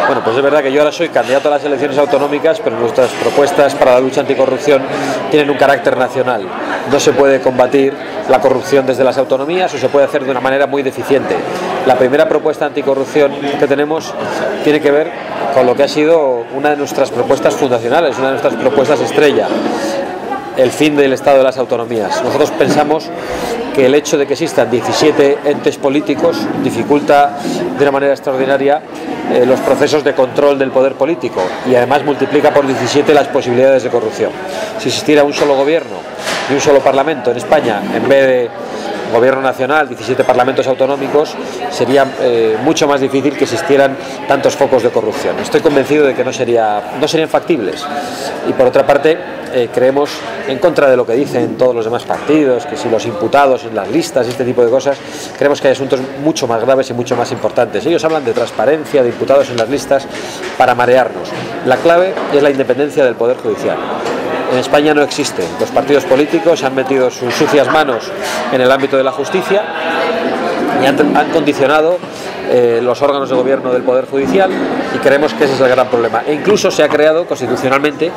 Bueno, pues es verdad que yo ahora soy candidato a las elecciones autonómicas, pero nuestras propuestas para la lucha anticorrupción tienen un carácter nacional. No se puede combatir la corrupción desde las autonomías o se puede hacer de una manera muy deficiente. La primera propuesta anticorrupción que tenemos tiene que ver con lo que ha sido una de nuestras propuestas fundacionales, una de nuestras propuestas estrella: el fin del Estado de las autonomías. Nosotros pensamos que el hecho de que existan 17 entes políticos dificulta de una manera extraordinaria los procesos de control del poder político y además multiplica por 17 las posibilidades de corrupción. Si existiera un solo gobierno y un solo parlamento en España, en vez de gobierno nacional, 17 parlamentos autonómicos, sería mucho más difícil que existieran tantos focos de corrupción. Estoy convencido de que no serían factibles. Y por otra parte, creemos, en contra de lo que dicen todos los demás partidos, que si los imputados en las listas y este tipo de cosas, creemos que hay asuntos mucho más graves y mucho más importantes. Ellos hablan de transparencia, de imputados en las listas, para marearnos. La clave es la independencia del Poder Judicial. En España no existe. Los partidos políticos han metido sus sucias manos en el ámbito de la justicia y han condicionado los órganos de gobierno del Poder Judicial, y creemos que ese es el gran problema. E incluso se ha creado constitucionalmente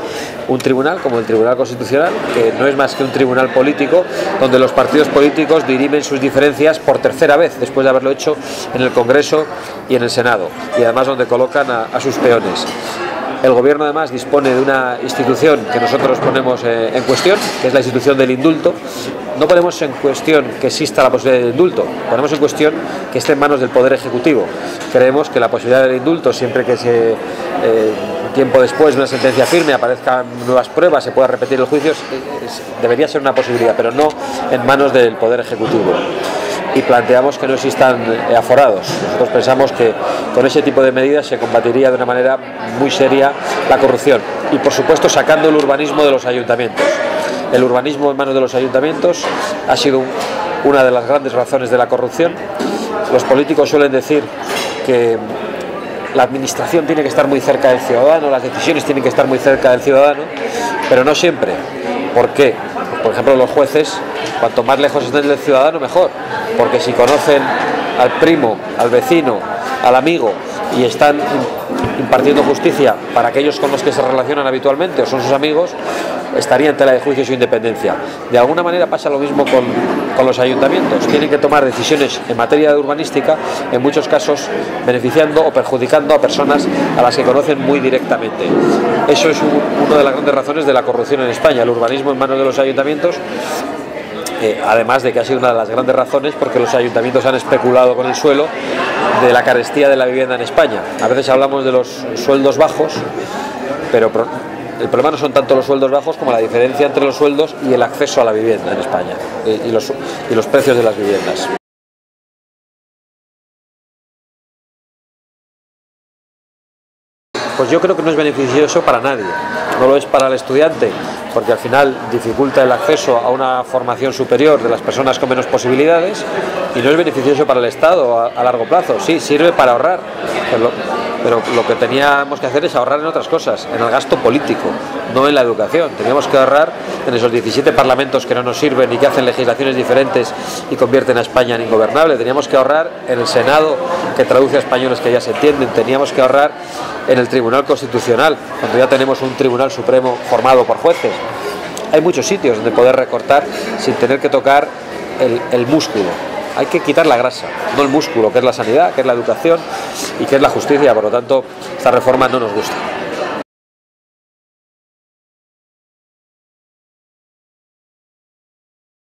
un tribunal como el Tribunal Constitucional, que no es más que un tribunal político donde los partidos políticos dirimen sus diferencias por tercera vez, después de haberlo hecho en el Congreso y en el Senado, y además donde colocan a sus peones. El Gobierno además dispone de una institución que nosotros ponemos en cuestión, que es la institución del indulto. No ponemos en cuestión que exista la posibilidad del indulto, ponemos en cuestión que esté en manos del Poder Ejecutivo. Creemos que la posibilidad del indulto, siempre que tiempo después de una sentencia firme aparezcan nuevas pruebas, se pueda repetir el juicio, debería ser una posibilidad, pero no en manos del Poder Ejecutivo. Y planteamos que no existan aforados. Nosotros pensamos que con ese tipo de medidas se combatiría de una manera muy seria la corrupción, y por supuesto sacando el urbanismo de los ayuntamientos. El urbanismo en manos de los ayuntamientos ha sido una de las grandes razones de la corrupción. Los políticos suelen decir que la administración tiene que estar muy cerca del ciudadano, las decisiones tienen que estar muy cerca del ciudadano, pero no siempre. ¿Por qué? Por ejemplo, los jueces, cuanto más lejos estén del ciudadano, mejor, porque si conocen al primo, al vecino, al amigo, y están impartiendo justicia para aquellos con los que se relacionan habitualmente o son sus amigos, estaría en tela de juicio su independencia. De alguna manera pasa lo mismo con los ayuntamientos. Tienen que tomar decisiones en materia de urbanística, en muchos casos beneficiando o perjudicando a personas a las que conocen muy directamente. Eso es una de las grandes razones de la corrupción en España, el urbanismo en manos de los ayuntamientos. Además de que ha sido una de las grandes razones porque los ayuntamientos han especulado con el suelo, de la carestía de la vivienda en España. A veces hablamos de los sueldos bajos, pero el problema no son tanto los sueldos bajos como la diferencia entre los sueldos y el acceso a la vivienda en España, y los precios de las viviendas. Pues yo creo que no es beneficioso para nadie. No lo es para el estudiante, porque al final dificulta el acceso a una formación superior de las personas con menos posibilidades, y no es beneficioso para el Estado a largo plazo. Sí, sirve para ahorrar, pero lo que teníamos que hacer es ahorrar en otras cosas, en el gasto político, no en la educación. Teníamos que ahorrar en esos 17 parlamentos que no nos sirven y que hacen legislaciones diferentes y convierten a España en ingobernable. Teníamos que ahorrar en el Senado, que traduce a españoles que ya se entienden. Teníamos que ahorrar en el Tribunal Constitucional, cuando ya tenemos un Tribunal Supremo formado por jueces. Hay muchos sitios donde poder recortar sin tener que tocar el músculo. Hay que quitar la grasa, no el músculo, que es la sanidad, que es la educación y que es la justicia. Por lo tanto, esta reforma no nos gusta.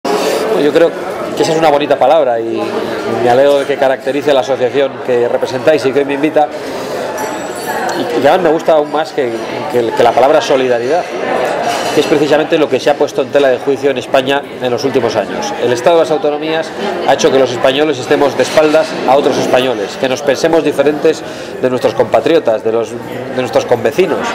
Bueno, yo creo que esa es una bonita palabra, y me alegro de que caracterice a la asociación que representáis y que hoy me invita. Y además me gusta aún más que la palabra solidaridad, que es precisamente lo que se ha puesto en tela de juicio en España en los últimos años. El Estado de las autonomías ha hecho que los españoles estemos de espaldas a otros españoles, que nos pensemos diferentes de nuestros compatriotas, de nuestros convecinos,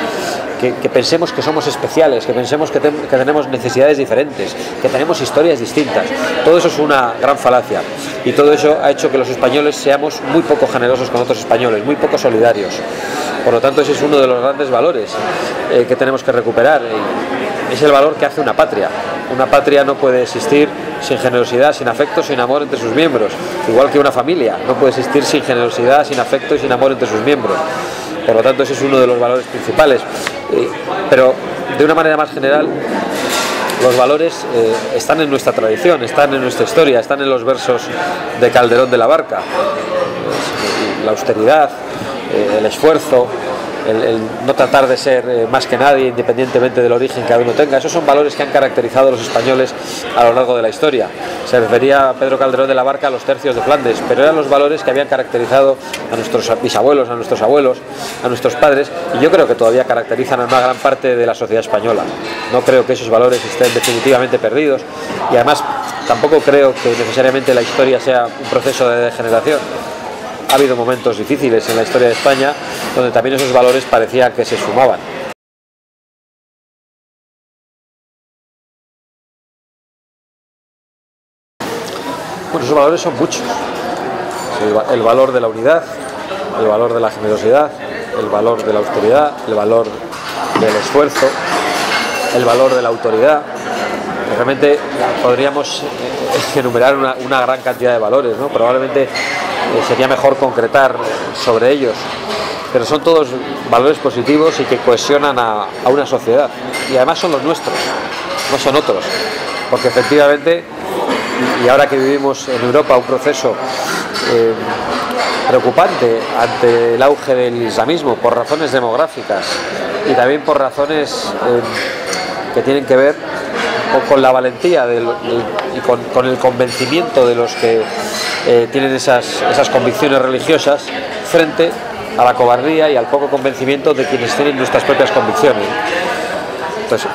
que pensemos que somos especiales, que pensemos que tenemos necesidades diferentes, que tenemos historias distintas. Todo eso es una gran falacia. y todo eso ha hecho que los españoles seamos muy poco generosos con otros españoles, muy poco solidarios. Por lo tanto, ese es uno de los grandes valores que tenemos que recuperar. Es el valor que hace una patria. Una patria no puede existir sin generosidad, sin afecto, sin amor entre sus miembros. Igual que una familia no puede existir sin generosidad, sin afecto y sin amor entre sus miembros. Por lo tanto, ese es uno de los valores principales. Pero de una manera más general, los valores están en nuestra tradición, están en nuestra historia, están en los versos de Calderón de la Barca. La austeridad, el esfuerzo, el no tratar de ser más que nadie independientemente del origen que cada uno tenga. Esos son valores que han caracterizado a los españoles a lo largo de la historia. Se refería a Pedro Calderón de la Barca a los tercios de Flandes, pero eran los valores que habían caracterizado a nuestros bisabuelos, a nuestros abuelos, a nuestros padres, y yo creo que todavía caracterizan a una gran parte de la sociedad española. No creo que esos valores estén definitivamente perdidos, y además tampoco creo que necesariamente la historia sea un proceso de degeneración. Ha habido momentos difíciles en la historia de España donde también esos valores parecía que se sumaban. Bueno, esos valores son muchos. El valor de la unidad, el valor de la generosidad, el valor de la austeridad, el valor del esfuerzo, el valor de la autoridad. Realmente podríamos enumerar una gran cantidad de valores, ¿no? Probablemente sería mejor concretar sobre ellos, pero son todos valores positivos y que cohesionan a una sociedad, y además son los nuestros, no son otros, porque efectivamente, y ahora que vivimos en Europa un proceso preocupante ante el auge del islamismo por razones demográficas y también por razones que tienen que ver con la valentía y con el convencimiento de los que tienen esas convicciones religiosas frente a la cobardía y al poco convencimiento de quienes tienen nuestras propias convicciones. Entonces,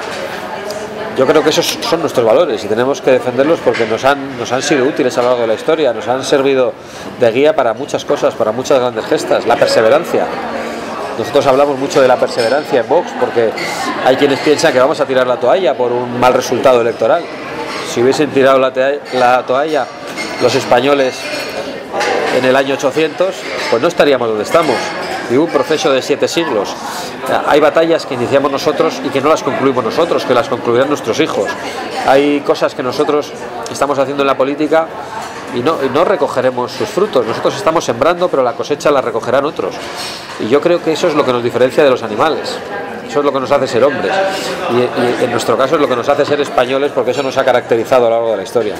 yo creo que esos son nuestros valores y tenemos que defenderlos porque nos han sido útiles a lo largo de la historia, nos han servido de guía para muchas cosas, para muchas grandes gestas. La perseverancia. Nosotros hablamos mucho de la perseverancia en Vox porque hay quienes piensan que vamos a tirar la toalla por un mal resultado electoral. Si hubiesen tirado la toalla los españoles en el año 800, pues no estaríamos donde estamos. Y hubo un proceso de 7 siglos. Hay batallas que iniciamos nosotros y que no las concluimos nosotros, que las concluirán nuestros hijos. Hay cosas que nosotros estamos haciendo en la política y no recogeremos sus frutos. Nosotros estamos sembrando, pero la cosecha la recogerán otros. Y yo creo que eso es lo que nos diferencia de los animales. Eso es lo que nos hace ser hombres. Y en nuestro caso es lo que nos hace ser españoles, porque eso nos ha caracterizado a lo largo de la historia.